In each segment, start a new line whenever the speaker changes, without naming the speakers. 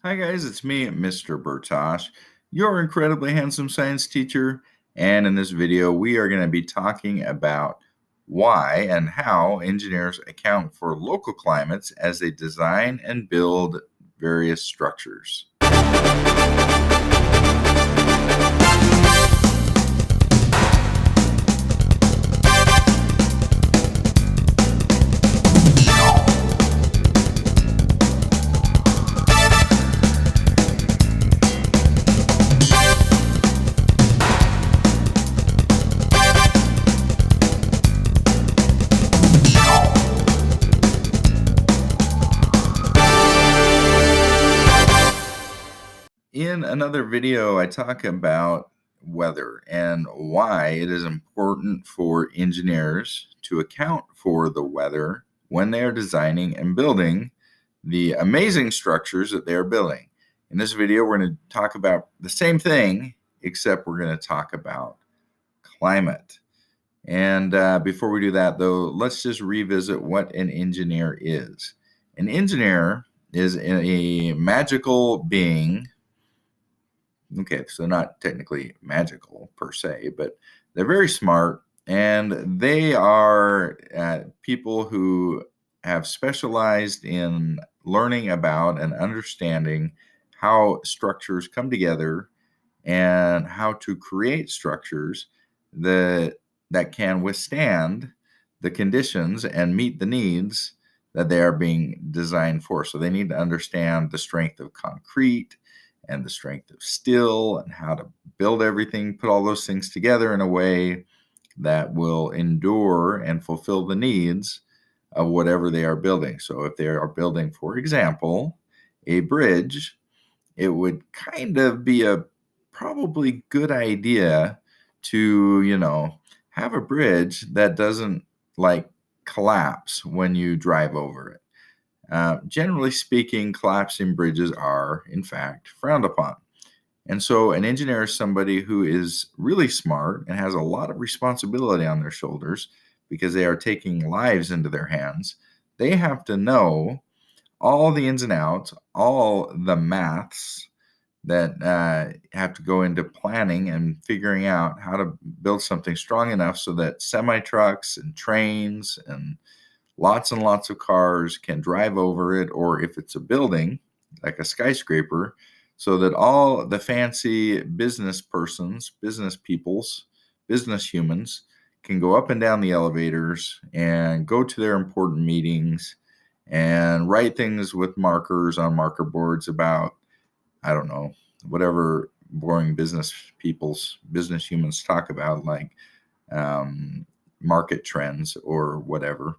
Hi, guys, it's me, Mr. Bertosh, your incredibly handsome science teacher. And in this video, we are going to be talking about why and how engineers account for local climates as they design and build various structures. In another video, I talk about weather and why it is important for engineers to account for the weather when they are designing and building the amazing structures that they are building. In this video, we're going to talk about the same thing, except we're going to talk about climate. And before we do that, though, let's just revisit what an engineer is. An engineer is a magical being. Okay, so not technically magical per se, but they're very smart, and they are people who have specialized in learning about and understanding how structures come together and how to create structures that can withstand the conditions and meet the needs that they are being designed for. So they need to understand the strength of concrete and the strength of steel and how to build everything, put all those things together in a way that will endure and fulfill the needs of whatever they are building. So if they are building, for example, a bridge, it would kind of be a probably good idea to, have a bridge that doesn't like collapse when you drive over it. Generally speaking, collapsing bridges are, in fact, frowned upon. And so an engineer is somebody who is really smart and has a lot of responsibility on their shoulders because they are taking lives into their hands. They have to know all the ins and outs, all the maths that have to go into planning and figuring out how to build something strong enough so that semi-trucks and trains and lots of cars can drive over it, or if it's a building, like a skyscraper, so that all the fancy business persons, business peoples, business humans can go up and down the elevators and go to their important meetings and write things with markers on marker boards about, I don't know, whatever boring business humans talk about, like market trends or whatever,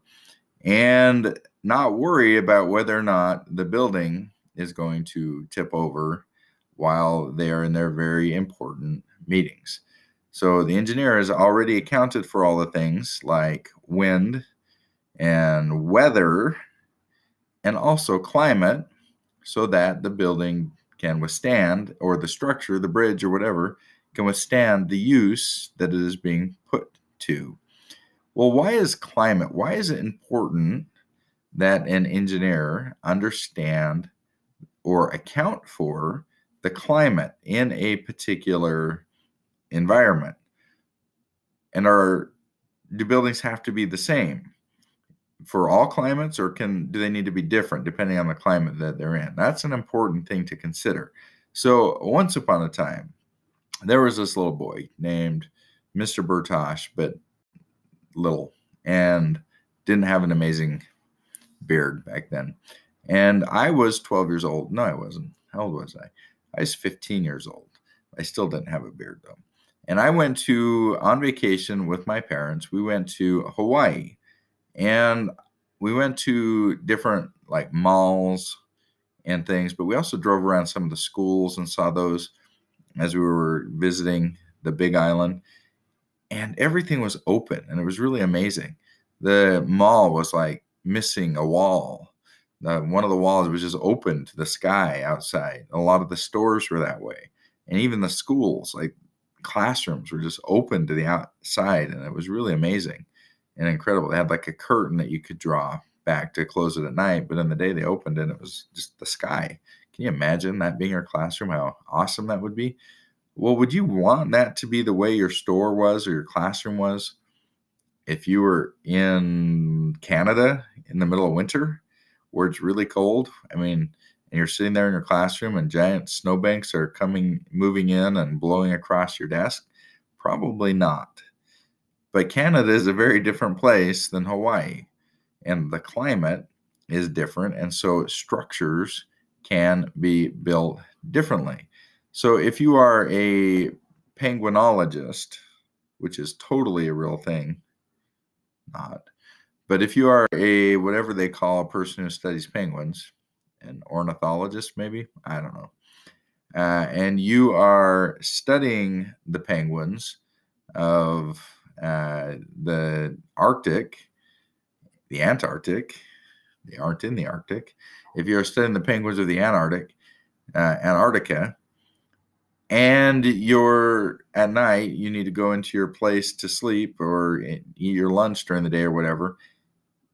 and not worry about whether or not the building is going to tip over while they are in their very important meetings. So the engineer has already accounted for all the things like wind and weather and also climate so that the building can withstand, or the structure, the bridge or whatever, can withstand the use that it is being put to. Well, why is it important that an engineer understand or account for the climate in a particular environment? And do buildings have to be the same for all climates, or do they need to be different depending on the climate that they're in? That's an important thing to consider. So once upon a time, there was this little boy named Mr. Bertosh, but little, and didn't have an amazing beard back then. And I was 12 years old. No, I wasn't. How old was I? I was 15 years old. I still didn't have a beard, though. And I went on vacation with my parents. We went to Hawaii. And we went to different like malls and things, but we also drove around some of the schools and saw those as we were visiting the Big Island. And everything was open, and it was really amazing. The mall was like missing a wall. One of the walls was just open to the sky outside. A lot of the stores were that way. And even the schools, like classrooms, were just open to the outside, and it was really amazing and incredible. They had like a curtain that you could draw back to close it at night, but in the day they opened it, it was just the sky. Can you imagine that being your classroom? How awesome that would be? Well, would you want that to be the way your store was or your classroom was if you were in Canada in the middle of winter where it's really cold? I mean, and you're sitting there in your classroom and giant snowbanks are moving in and blowing across your desk? Probably not. But Canada is a very different place than Hawaii, and the climate is different, and so structures can be built differently. So if you are a penguinologist, which is totally a real thing, not, but if you are a whatever they call a person who studies penguins, an ornithologist maybe, I don't know, and you are studying the penguins of the Arctic, the Antarctic, they aren't in the Arctic. If you're studying the penguins of the Antarctica, and you're at night, you need to go into your place to sleep or eat your lunch during the day or whatever,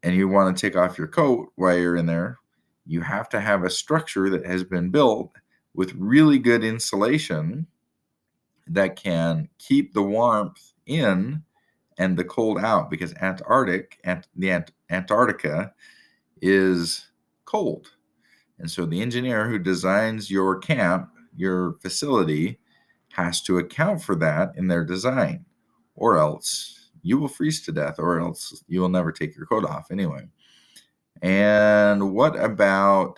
and you want to take off your coat while you're in there, you have to have a structure that has been built with really good insulation that can keep the warmth in and the cold out, because Antarctica is cold. And so the engineer who designs your camp, your facility, has to account for that in their design, or else you will freeze to death, or else you will never take your coat off anyway. And what about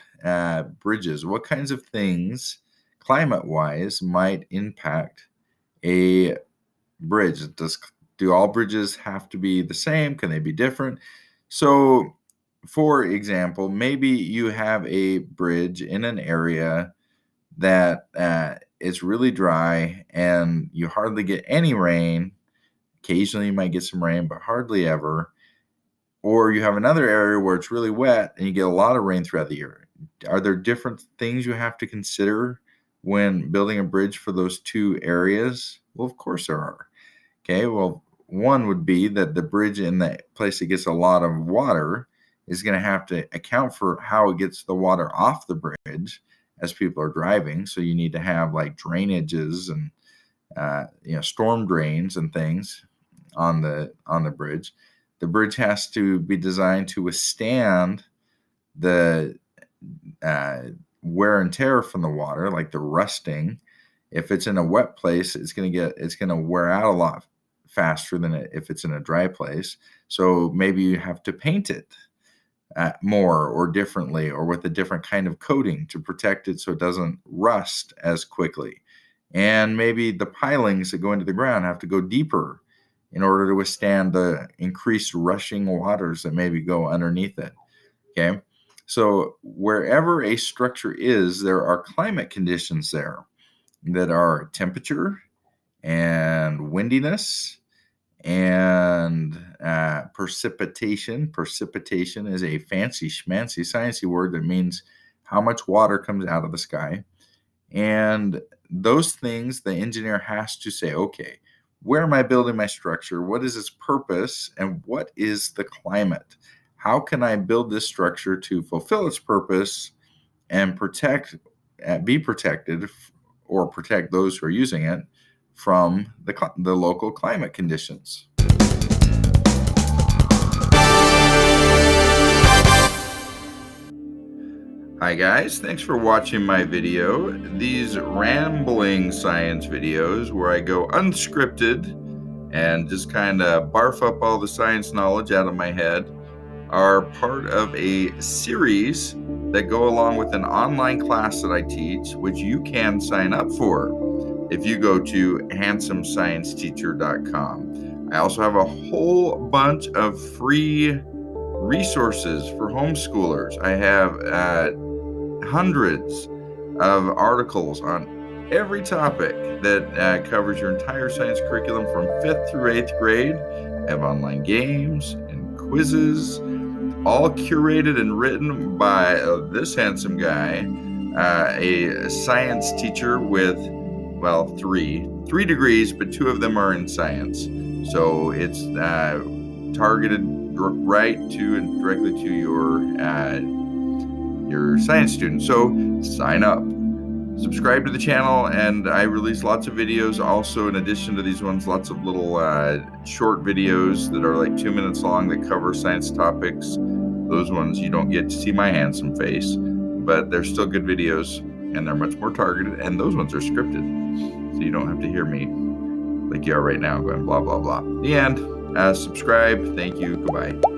bridges? What kinds of things, climate-wise, might impact a bridge? Do all bridges have to be the same? Can they be different? So, for example, maybe you have a bridge in an area that is really dry and you hardly get any rain. Occasionally you might get some rain, but hardly ever. Or you have another area where it's really wet and you get a lot of rain throughout the year. Are there different things you have to consider when building a bridge for those two areas? Well, of course there are. Okay, well, one would be that the bridge in the place that gets a lot of water is going to have to account for how it gets the water off the bridge as people are driving. So you need to have like drainages and storm drains and things on the bridge. The bridge has to be designed to withstand the wear and tear from the water, like the rusting. If it's in a wet place, it's going to wear out a lot faster than if it's in a dry place. So maybe you have to paint it more or differently, or with a different kind of coating to protect it so it doesn't rust as quickly. And maybe the pilings that go into the ground have to go deeper in order to withstand the increased rushing waters that maybe go underneath it. Okay, so wherever a structure is, there are climate conditions there that are temperature and windiness and precipitation. Precipitation is a fancy schmancy sciencey word that means how much water comes out of the sky. And those things, the engineer has to say, okay, where am I building my structure? What is its purpose? And what is the climate? How can I build this structure to fulfill its purpose and be protected, or protect those who are using it from the local climate conditions? Hi guys, thanks for watching my video. These rambling science videos where I go unscripted and just kind of barf up all the science knowledge out of my head are part of a series that go along with an online class that I teach, which you can sign up for if you go to handsomescienceteacher.com. I also have a whole bunch of free resources for homeschoolers. I have hundreds of articles on every topic that covers your entire science curriculum from 5th through 8th grade. I have online games and quizzes, all curated and written by this handsome guy, a science teacher with, well, three degrees, but 2 of them are in science. So it's targeted right to and directly to your your science student. So sign up. Subscribe to the channel, and I release lots of videos also in addition to these ones, lots of little short videos that are like 2 minutes long that cover science topics. Those ones you don't get to see my handsome face, but they're still good videos and they're much more targeted, and those ones are scripted, so you don't have to hear me like you are right now going blah blah blah. The end. Subscribe. Thank you. Goodbye.